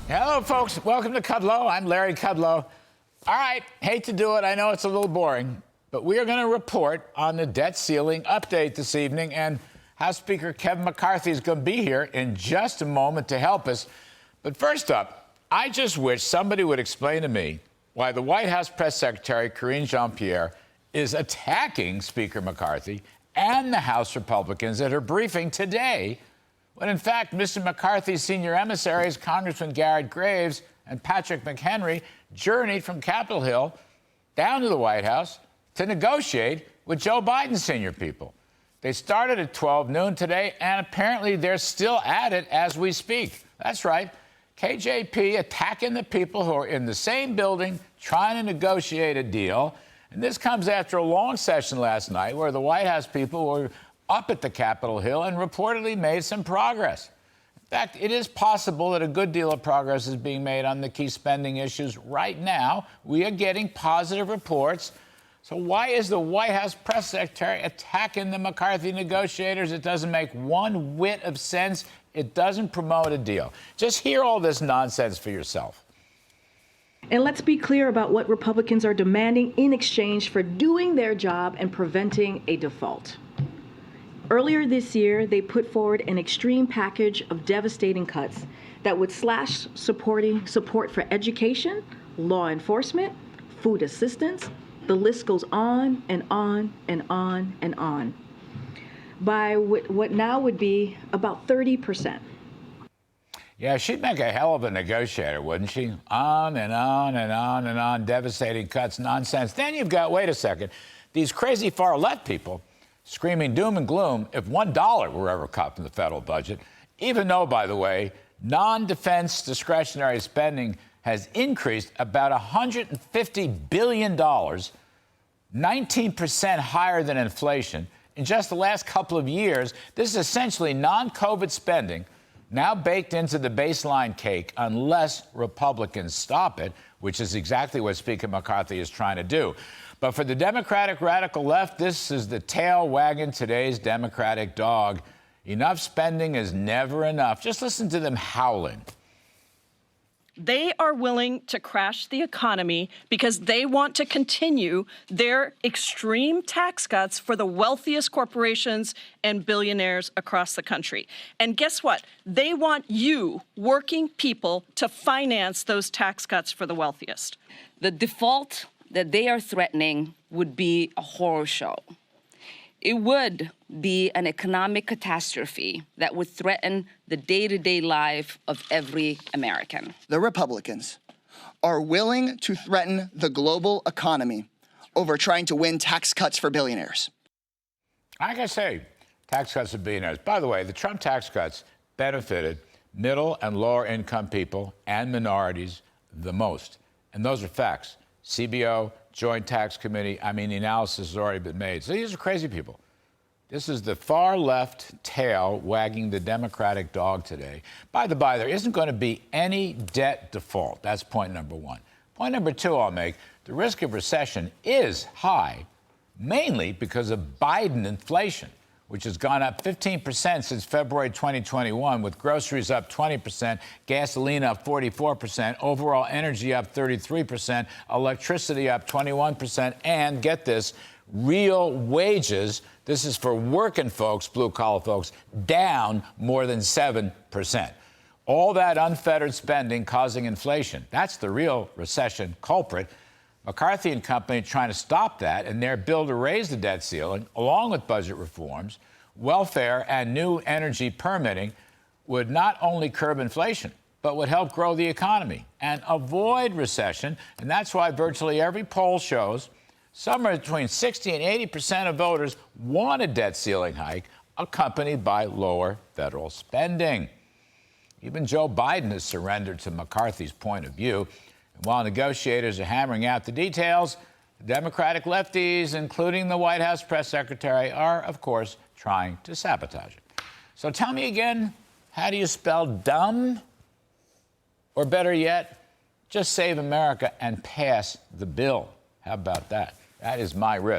Hello, folks. Welcome to Kudlow. I'm Larry Kudlow. All right, hate to do it. I know it's a little boring, but we are going to report on the debt ceiling update this evening, and House Speaker Kevin McCarthy is going to be here in just a moment to help us. But first up, I just wish somebody would explain to me why the White House Press Secretary, Karine Jean-Pierre, is attacking Speaker McCarthy and the House Republicans at her briefing today, when, in fact, Mr. McCarthy's senior emissaries, Congressman Garrett Graves and Patrick McHenry, journeyed from Capitol Hill down to the White House to negotiate with Joe Biden's senior people. They started at 12 noon today, and apparently they're still at it as we speak. That's right. KJP attacking the people who are in the same building trying to negotiate a deal. And this comes after a long session last night where the White House people were up at the Capitol Hill and reportedly made some progress. In fact, it is possible that a good deal of progress is being made on the key spending issues right now. We are getting positive reports. So why is the White House press secretary attacking the McCarthy negotiators? It doesn't make one whit of sense. It doesn't promote a deal. Just hear all this nonsense for yourself. And let's be clear about what Republicans are demanding in exchange for doing their job and preventing a default. Earlier this year, they put forward an extreme package of devastating cuts that would slash support for education, law enforcement, food assistance. The list goes on and on and on and on, by what now would be about 30%. Yeah, she'd make a hell of a negotiator, wouldn't she? On and on and on and on, devastating cuts, nonsense. Then you've got, wait a second, these crazy far-left people screaming doom and gloom if $1 were ever cut from the federal budget, even though, by the way, non-defense discretionary spending has increased about $150 billion, 19% higher than inflation. In just the last couple of years, this is essentially non-COVID spending now baked into the baseline cake unless Republicans stop it, which is exactly what Speaker McCarthy is trying to do. But for the Democratic radical left, this is the tail wagging today's Democratic dog. Enough spending is never enough. Just listen to them howling. They are willing to crash the economy because they want to continue their extreme tax cuts for the wealthiest corporations and billionaires across the country. And guess what? They want you, working people, to finance those tax cuts for the wealthiest. The default that they are threatening would be a horror show. It would be an economic catastrophe that would threaten the day-to-day life of every American. The Republicans are willing to threaten the global economy over trying to win tax cuts for billionaires. Like I say, tax cuts for billionaires. By the way, the Trump tax cuts benefited middle and lower income people and minorities the most. And those are facts. CBO, Joint Tax Committee, the analysis has already been made. So these are crazy people. This is the far left tail wagging the Democratic dog today. By the by, there isn't going to be any debt default. That's point number one. Point number two I'll make, the risk of recession is high, mainly because of Biden inflation, which has gone up 15% since February 2021, with groceries up 20%, gasoline up 44%, overall energy up 33%, electricity up 21%, and get this, real wages, this is for working folks, blue-collar folks, down more than 7%. All that unfettered spending causing inflation. That's the real recession culprit. McCarthy and company trying to stop that in their bill to raise the debt ceiling, along with budget reforms, welfare, and new energy permitting, would not only curb inflation, but would help grow the economy and avoid recession. And that's why virtually every poll shows somewhere between 60 and 80% of voters want a debt ceiling hike accompanied by lower federal spending. Even Joe Biden has surrendered to McCarthy's point of view. And while negotiators are hammering out the details, the Democratic lefties, including the White House press secretary, are, of course, trying to sabotage it. So tell me again, how do you spell dumb? Or better yet, just save America and pass the bill. How about that? That is my riff.